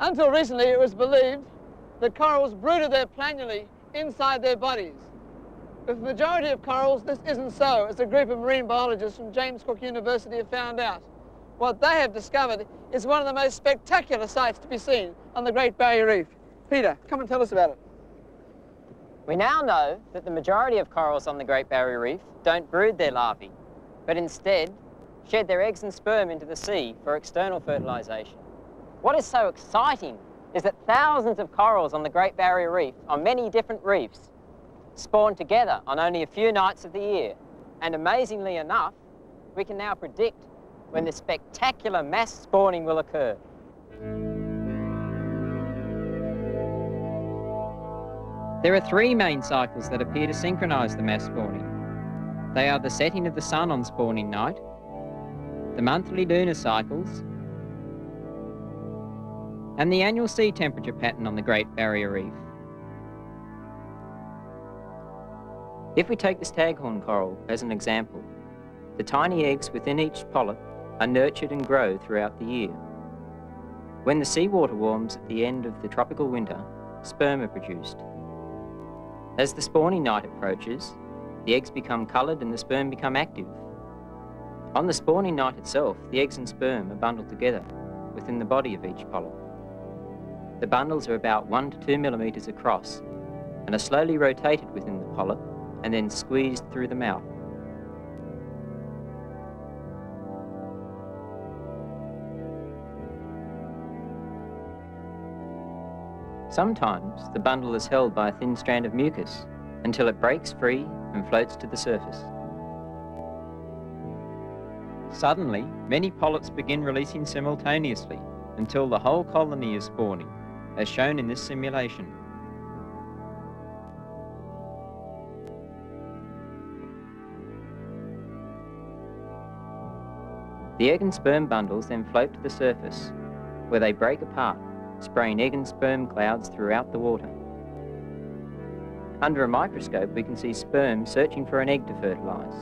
Until recently, it was believed that corals brooded their planulae inside their bodies. With the majority of corals, this isn't so, as a group of marine biologists from James Cook University have found out. What they have discovered is one of the most spectacular sights to be seen on the Great Barrier Reef. Peter, come and tell us about it. We now know that the majority of corals on the Great Barrier Reef don't brood their larvae, but instead shed their eggs and sperm into the sea for external fertilisation. What is so exciting is that thousands of corals on the Great Barrier Reef, on many different reefs, spawn together on only a few nights of the year. And amazingly enough, we can now predict when this spectacular mass spawning will occur. There are three main cycles that appear to synchronise the mass spawning. They are the setting of the sun on spawning night, the monthly lunar cycles, and the annual sea temperature pattern on the Great Barrier Reef. If we take the staghorn coral as an example, the tiny eggs within each polyp are nurtured and grow throughout the year. When the seawater warms at the end of the tropical winter, sperm are produced. As the spawning night approaches, the eggs become coloured and the sperm become active. On the spawning night itself, the eggs and sperm are bundled together within the body of each polyp. The bundles are about 1 to 2 millimetres across and are slowly rotated within the polyp and then squeezed through the mouth. Sometimes the bundle is held by a thin strand of mucus until it breaks free and floats to the surface. Suddenly, many polyps begin releasing simultaneously until the whole colony is spawning, as shown in this simulation. The egg and sperm bundles then float to the surface, where they break apart, spraying egg and sperm clouds throughout the water. Under a microscope, we can see sperm searching for an egg to fertilise.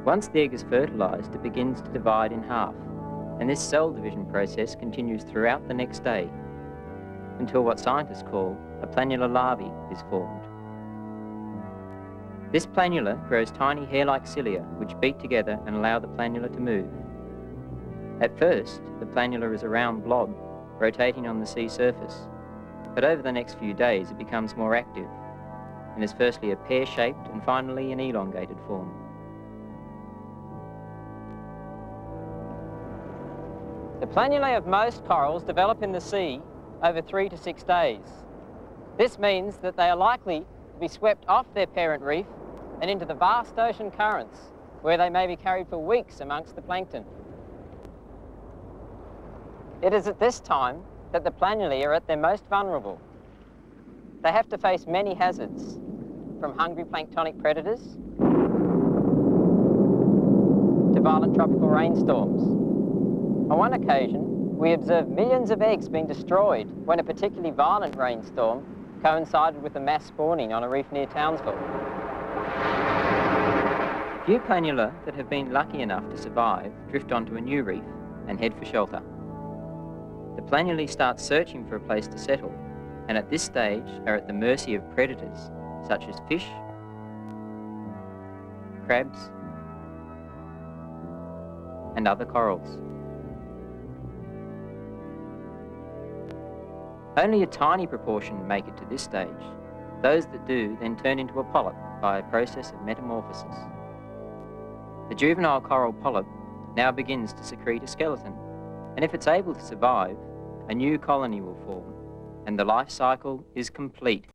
Once the egg is fertilised, it begins to divide in half, and this cell division process continues throughout the next day, until what scientists call a planula larvae is formed. This planula grows tiny hair-like cilia which beat together and allow the planula to move. At first, the planula is a round blob rotating on the sea surface, but over the next few days it becomes more active and is firstly a pear-shaped and finally an elongated form. The planulae of most corals develop in the sea over 3 to 6 days. This means that they are likely to be swept off their parent reef and into the vast ocean currents, where they may be carried for weeks amongst the plankton. It is at this time that the planulae are at their most vulnerable. They have to face many hazards, from hungry planktonic predators to violent tropical rainstorms. On one occasion, we observed millions of eggs being destroyed when a particularly violent rainstorm coincided with the mass spawning on a reef near Townsville. Few planula that have been lucky enough to survive drift onto a new reef and head for shelter. The planulae start searching for a place to settle, and at this stage are at the mercy of predators such as fish, crabs, and other corals. Only a tiny proportion make it to this stage. Those that do then turn into a polyp by a process of metamorphosis. The juvenile coral polyp now begins to secrete a skeleton, and if it's able to survive, a new colony will form, and the life cycle is complete.